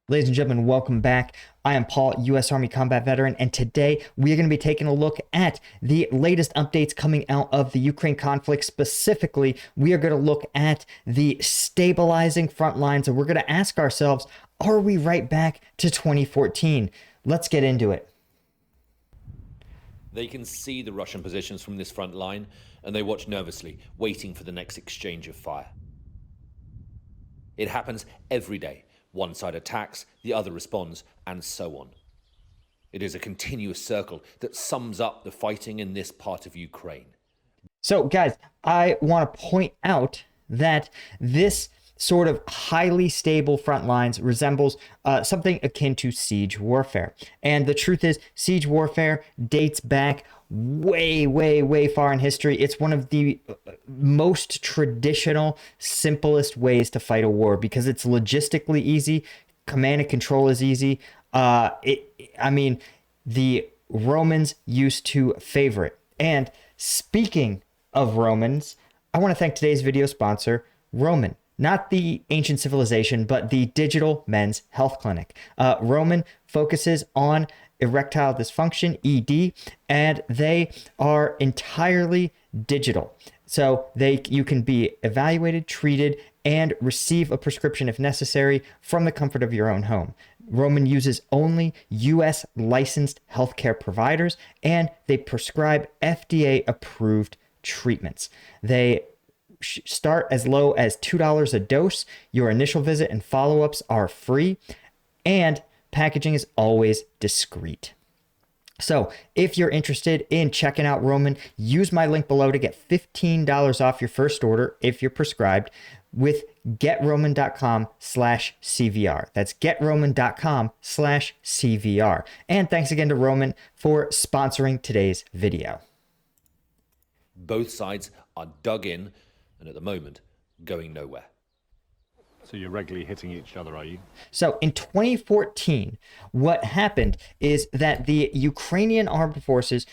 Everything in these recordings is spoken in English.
Ladies and gentlemen, welcome back. I am Paul, U.S. Army combat veteran, and today we are going to be taking a look at the latest updates coming out of the Ukraine conflict. Specifically, we are going to look at the stabilizing front lines, and we're going to ask ourselves, are we right back to 2014? Let's get into it. They can see the Russian positions from this front line, and they watch nervously, waiting for the next exchange of fire. It happens every day. One side attacks, the other responds, and so on. It is a continuous circle that sums up the fighting in this part of Ukraine. So, guys, I want to point out that this sort of highly stable front lines resembles something akin to siege warfare. And the truth is, siege warfare dates back way far in history. It's one of the most traditional, simplest ways to fight a war because it's logistically easy. Command and control is easy. The Romans used to favor it. And speaking of Romans, I want to thank today's video sponsor, Roman. Not the ancient civilization, but the digital men's health clinic. Roman focuses on erectile dysfunction, ED, and they are entirely digital. So you can be evaluated, treated, and receive a prescription if necessary from the comfort of your own home. Roman uses only U.S. licensed healthcare providers, and they prescribe FDA-approved treatments. They start as low as $2 a dose. Your initial visit and follow-ups are free, and packaging is always discreet. So if you're interested in checking out Roman, use my link below to get $15 off your first order if you're prescribed with getroman.com/CVR. That's getroman.com/CVR. And thanks again to Roman for sponsoring today's video. Both sides are dug in, and at the moment, going nowhere. So you're regularly hitting each other, are you? So in 2014, what happened is that the Ukrainian armed forces,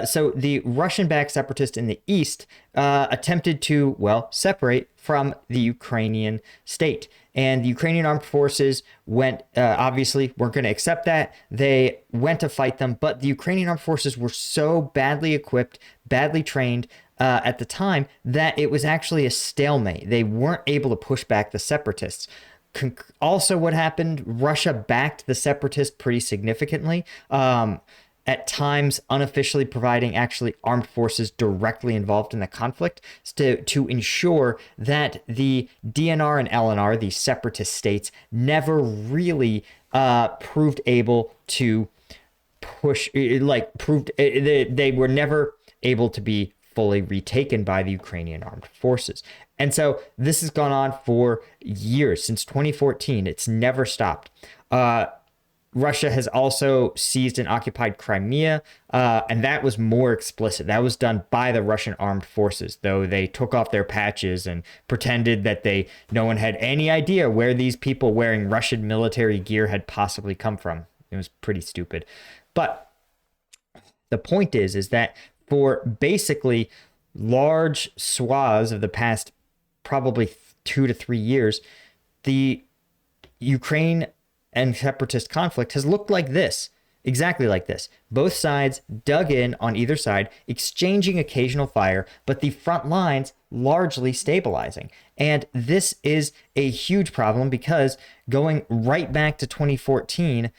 so the Russian-backed separatists in the east, attempted to, separate from the Ukrainian state. And the Ukrainian armed forces weren't going to accept that. They went to fight them, but the Ukrainian armed forces were so badly equipped, badly trained, at the time that it was actually a stalemate. They weren't able to push back the separatists. Also, what happened, Russia backed the separatists pretty significantly, at times unofficially providing actually armed forces directly involved in the conflict to ensure that the DNR and LNR, the separatist states, never really proved able to push, they were never able to be fully retaken by the Ukrainian armed forces. And so this has gone on for years, since 2014. It's never stopped. Russia has also seized and occupied Crimea, and that was more explicit. That was done by the Russian armed forces, though they took off their patches and pretended that no one had any idea where these people wearing Russian military gear had possibly come from. It was pretty stupid. But the point is that for basically large swaths of the past probably 2 to 3 years, the Ukraine and separatist conflict has looked like this, exactly like this. Both sides dug in on either side, exchanging occasional fire, but the front lines largely stabilizing. And this is a huge problem because going right back to 2014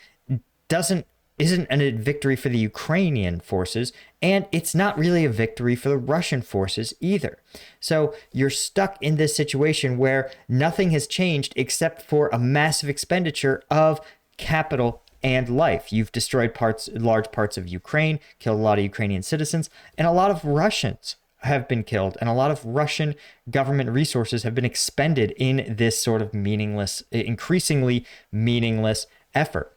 isn't a victory for the Ukrainian forces, and it's not really a victory for the Russian forces either. So you're stuck in this situation where nothing has changed except for a massive expenditure of capital and life. You've destroyed large parts of Ukraine, killed a lot of Ukrainian citizens, and a lot of Russians have been killed, and a lot of Russian government resources have been expended in this sort of increasingly meaningless effort.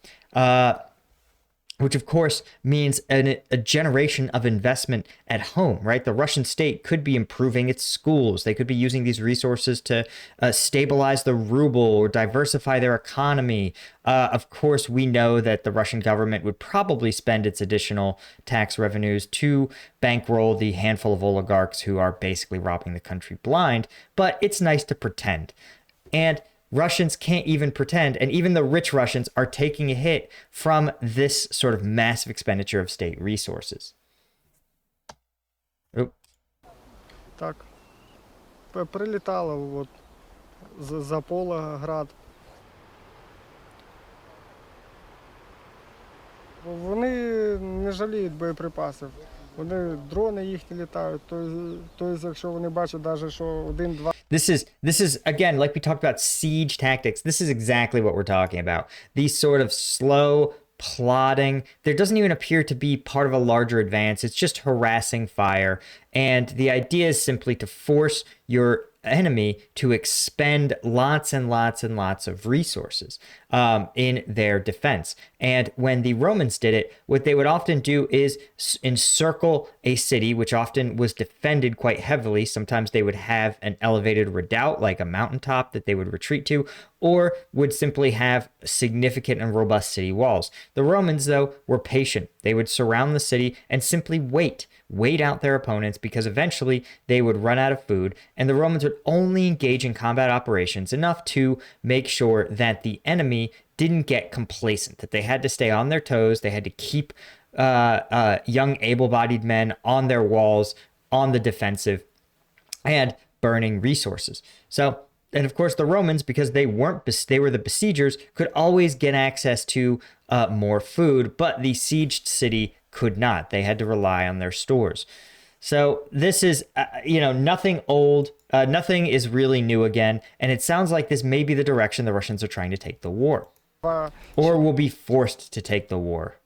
Which of course means a generation of investment at home, right? The Russian state could be improving its schools. They could be using these resources to stabilize the ruble or diversify their economy. Of course, we know that the Russian government would probably spend its additional tax revenues to bankroll the handful of oligarchs who are basically robbing the country blind, but it's nice to pretend. And Russians can't even pretend, and even the rich Russians are taking a hit from this sort of massive expenditure of state resources. Oop. Так. Прилітало от, за пола град. Вони не жаліють боєприпасів. Вони дрони їхні літають. Тобто, якщо вони бачать навіть, що один-два. This is again, like we talked about siege tactics. This is exactly what we're talking about. These sort of slow, plodding. There doesn't even appear to be part of a larger advance. It's just harassing fire. And the idea is simply to force your enemy to expend lots and lots and lots of resources in their defense. And when the Romans did it, what they would often do is encircle a city, which often was defended quite heavily. Sometimes they would have an elevated redoubt, like a mountaintop that they would retreat to, or would simply have significant and robust city walls. The Romans, though, were patient. They would surround the city and simply wait out their opponents, because eventually they would run out of food, and the Romans would only engage in combat operations enough to make sure that the enemy didn't get complacent, that they had to stay on their toes, they had to keep young able-bodied men on their walls, on the defensive, and burning resources. So, and of course the Romans, because they were the besiegers, could always get access to more food, but the sieged city could not. They had to rely on their stores. So this is, nothing old, nothing is really new again. And it sounds like this may be the direction the Russians are trying to take the war, or will be forced to take the war.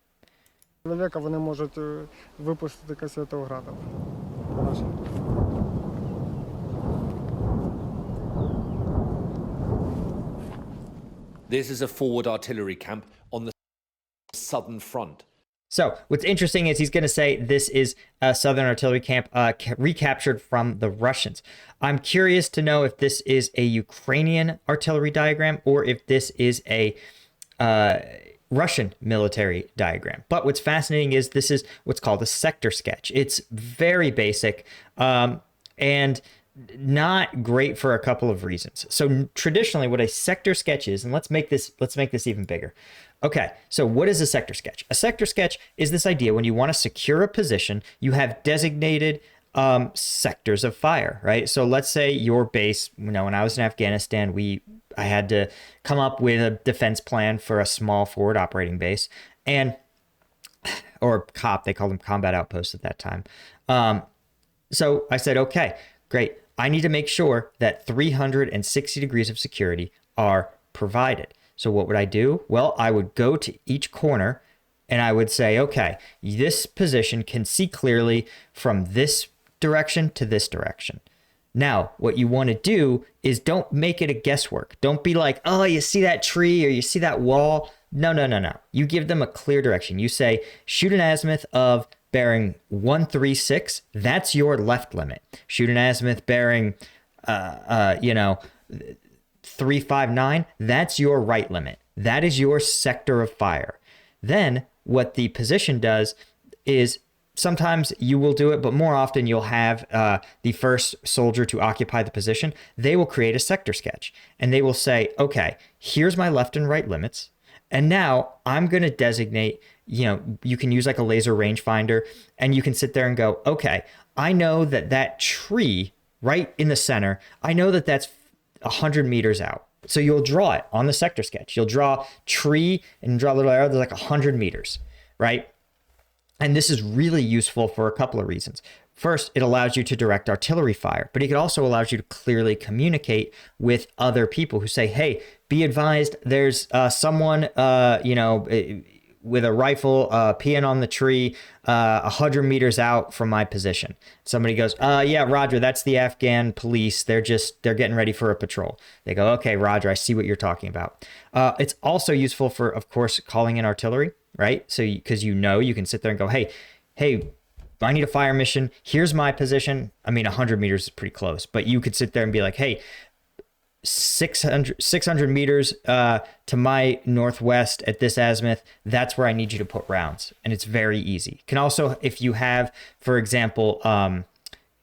Чоловіка вони можуть випустити касету градом. This is a forward artillery camp on the southern front. So what's interesting is he's going to say this is a Southern artillery camp recaptured from the Russians. I'm curious to know if this is a Ukrainian artillery diagram or if this is a Russian military diagram. But what's fascinating is this is what's called a sector sketch. It's very basic and not great for a couple of reasons. So traditionally what a sector sketch is, and let's make this even bigger. Okay, so what is a sector sketch? A sector sketch is this idea when you want to secure a position, you have designated sectors of fire, right? So let's say your base, when I was in Afghanistan, I had to come up with a defense plan for a small forward operating base, or COP, they called them combat outposts at that time. So I said, okay, great. I need to make sure that 360 degrees of security are provided. So what would I do? Well, I would go to each corner and I would say, okay, this position can see clearly from this direction to this direction. Now, what you want to do is don't make it a guesswork. Don't be like, oh, you see that tree or you see that wall. No. You give them a clear direction. You say, shoot an azimuth of bearing 136. That's your left limit. Shoot an azimuth bearing, 359, that's your right limit. That is your sector of fire. Then what the position does is sometimes you will do it, but more often you'll have the first soldier to occupy the position. They will create a sector sketch and they will say, okay, here's my left and right limits. And now I'm going to designate, you can use like a laser rangefinder and you can sit there and go, okay, I know that tree right in the center, I know that that's 100 meters out. So you'll draw it on the sector sketch. You'll draw tree and draw a little arrow. There's like 100 meters, right? And this is really useful for a couple of reasons. First, it allows you to direct artillery fire, but it also allows you to clearly communicate with other people who say, hey, be advised, there's someone, with a rifle peeing on the tree 100 meters out from my position. Somebody goes, yeah, Roger, that's the Afghan police. They're getting ready for a patrol. They go, okay, Roger, I see what you're talking about. It's also useful for, of course, calling in artillery, right? So because you can sit there and go, hey, I need a fire mission. Here's my position. I mean, 100 meters is pretty close, but you could sit there and be like, hey, 600 meters to my northwest at this azimuth, that's where I need you to put rounds. And it's very easy. Can also, if you have, for example,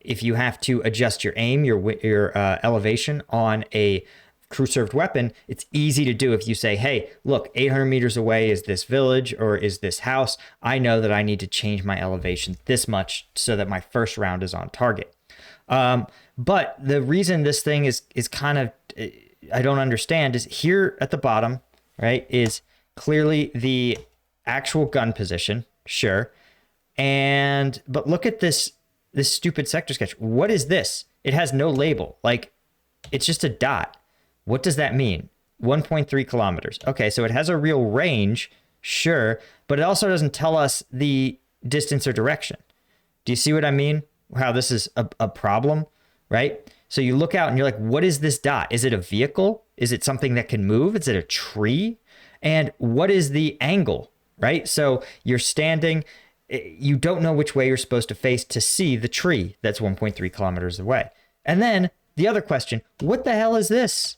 if you have to adjust your aim, your elevation on a crew served weapon, it's easy to do if you say, hey, look, 800 meters away is this village or is this house. I know that I need to change my elevation this much so that my first round is on target. But the reason this thing is kind of, I don't understand, is here at the bottom, right, is clearly the actual gun position, sure. But look at this stupid sector sketch. What is this? It has no label. Like, it's just a dot. What does that mean? 1.3 kilometers. Okay, so it has a real range, sure, but it also doesn't tell us the distance or direction. Do you see what I mean? How this is a problem, right? So you look out and you're like, what is this dot? Is it a vehicle? Is it something that can move? Is it a tree? And what is the angle, right? So you're standing, you don't know which way you're supposed to face to see the tree that's 1.3 kilometers away. And then the other question, what the hell is this?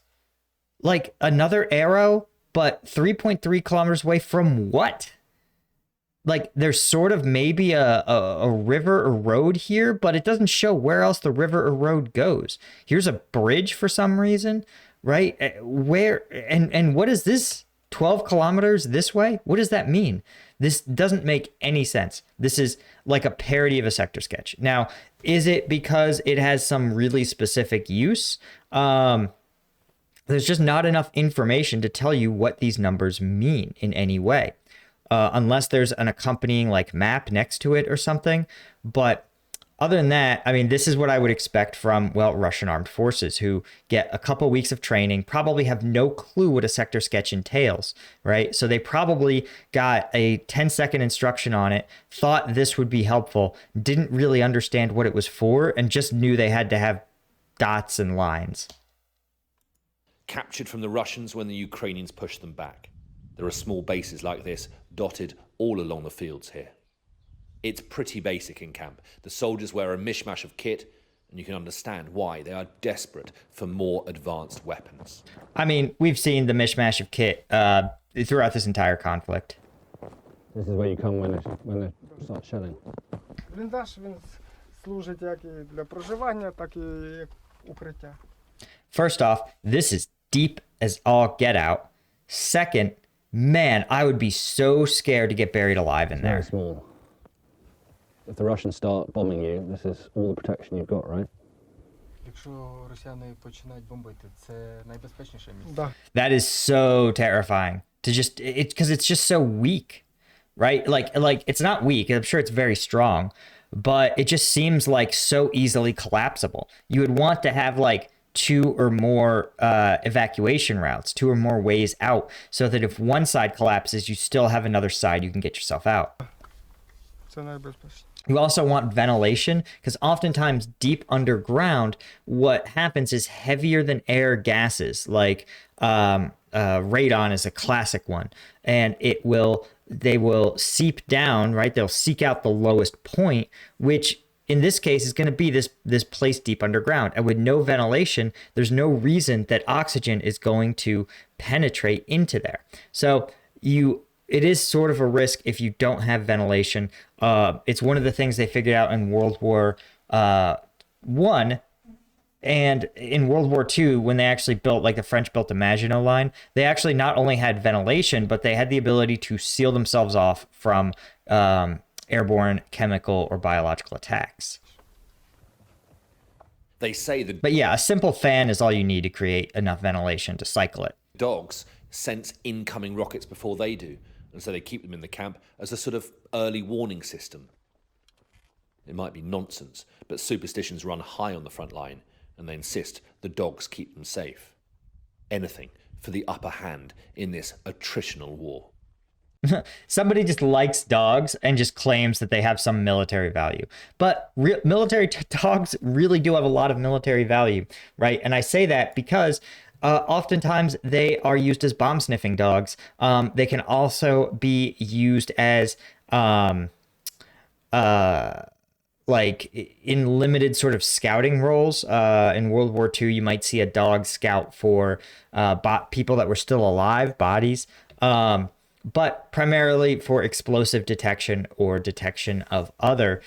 Like another arrow, but 3.3 kilometers away from what? Like there's sort of maybe a river or road here, but it doesn't show where else the river or road goes. Here's a bridge for some reason, right? Where, and what is this? 12 kilometers this way? What does that mean? This doesn't make any sense. This is like a parody of a sector sketch. Now, is it because it has some really specific use? There's just not enough information to tell you what these numbers mean in any way, unless there's an accompanying like map next to it or something. But other than that, I mean, this is what I would expect from, well, Russian armed forces who get a couple weeks of training, probably have no clue what a sector sketch entails, right? So they probably got a 10-second instruction on it, thought this would be helpful, didn't really understand what it was for, and just knew they had to have dots and lines. Captured from the Russians when the Ukrainians pushed them back. There are small bases like this dotted all along the fields here. It's pretty basic in camp. The soldiers wear a mishmash of kit, and you can understand why they are desperate for more advanced weapons. I mean, we've seen the mishmash of kit throughout this entire conflict. This is where you come when they start shelling. Бліндаж, він служить як і для проживання, так і як укриття. First off, this is deep as all get out. Second, man, I would be so scared to get buried alive in there. Very small. If the Russians start bombing you, this is all the protection you've got, right? Якщо росіяни починають бомбити, це найбезпечніше місце. Да. That is so terrifying to just because it's just so weak, right? Like it's not weak. I'm sure it's very strong, but it just seems like so easily collapsible. You would want to have like 2 or more evacuation routes, 2 or more ways out, so that if one side collapses, you still have another side you can get yourself out. Це найбезпечніше. You also want ventilation because oftentimes deep underground, what happens is heavier than air gases, like radon is a classic one, and they will seep down, right? They'll seek out the lowest point, which in this case is going to be this place deep underground. And with no ventilation, there's no reason that oxygen is going to penetrate into there. So it is sort of a risk if you don't have ventilation. It's one of the things they figured out in World War I, and in World War II, when they actually built, like the French built the Maginot Line, they actually not only had ventilation, but they had the ability to seal themselves off from airborne, chemical, or biological attacks. They say the But yeah, a simple fan is all you need to create enough ventilation to cycle it. dogs sense incoming rockets before they do, and so they keep them in the camp as a sort of early warning system. It might be nonsense, but superstitions run high on the front line, and they insist the dogs keep them safe. Anything for the upper hand in this attritional war. Somebody just likes dogs and just claims that they have some military value. But military dogs really do have a lot of military value, right? And I say that because oftentimes they are used as bomb sniffing dogs. They can also be used as like in limited sort of scouting roles. In World War II, you might see a dog scout for people that were still alive, bodies. But primarily for explosive detection or detection of other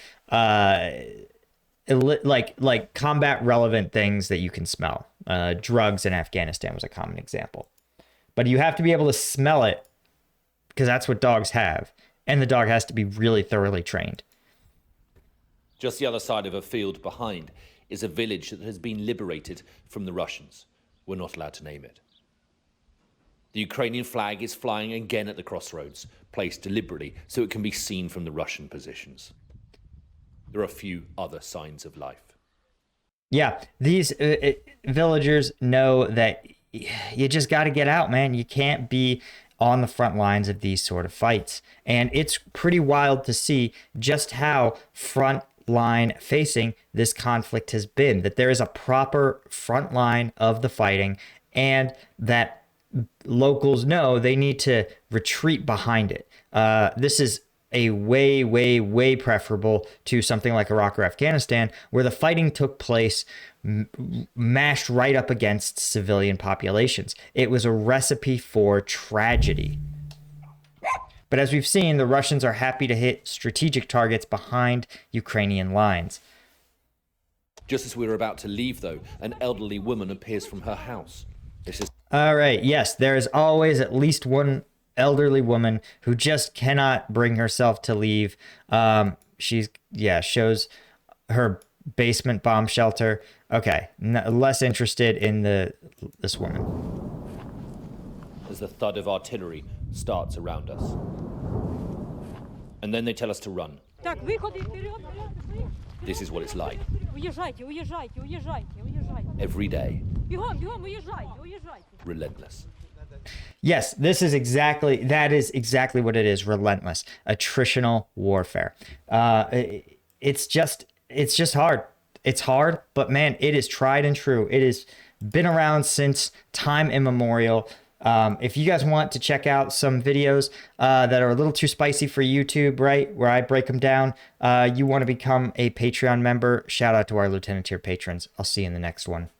like combat relevant things that you can smell. Drugs in Afghanistan was a common example. But you have to be able to smell it because that's what dogs have. And the dog has to be really thoroughly trained. Just the other side of a field behind is a village that has been liberated from the Russians. We're not allowed to name it. The Ukrainian flag is flying again at the crossroads, placed deliberately so it can be seen from the Russian positions. There are a few other signs of life. Yeah, these villagers know that you just got to get out, man. You can't be on the front lines of these sort of fights. And it's pretty wild to see just how front line facing this conflict has been, that there is a proper front line of the fighting, and that locals know they need to retreat behind it. This is a way preferable to something like Iraq or Afghanistan, where the fighting took place mashed right up against civilian populations. It was a recipe for tragedy. But as we've seen, the Russians are happy to hit strategic targets behind Ukrainian lines. Just as we were about to leave, though, an elderly woman appears from her house. This is All right, yes, there is always at least one elderly woman who just cannot bring herself to leave. Shows her basement bomb shelter. Okay, less interested in this woman. as the thud of artillery starts around us. And then they tell us to run. Так, выходы вперед, вперед. This is what it's like Уезжайте, уезжайте, уезжайте, уезжайте. every day, Бегом, бегом, уезжайте, уезжайте. relentless. Yes, that is exactly what it is. Relentless, attritional warfare. It's just hard. It's hard, but man, it is tried and true. It has been around since time immemorial. If you guys want to check out some videos that are a little too spicy for YouTube, right, where I break them down, you want to become a Patreon member, shout out to our Lieutenant Tier patrons. I'll see you in the next one.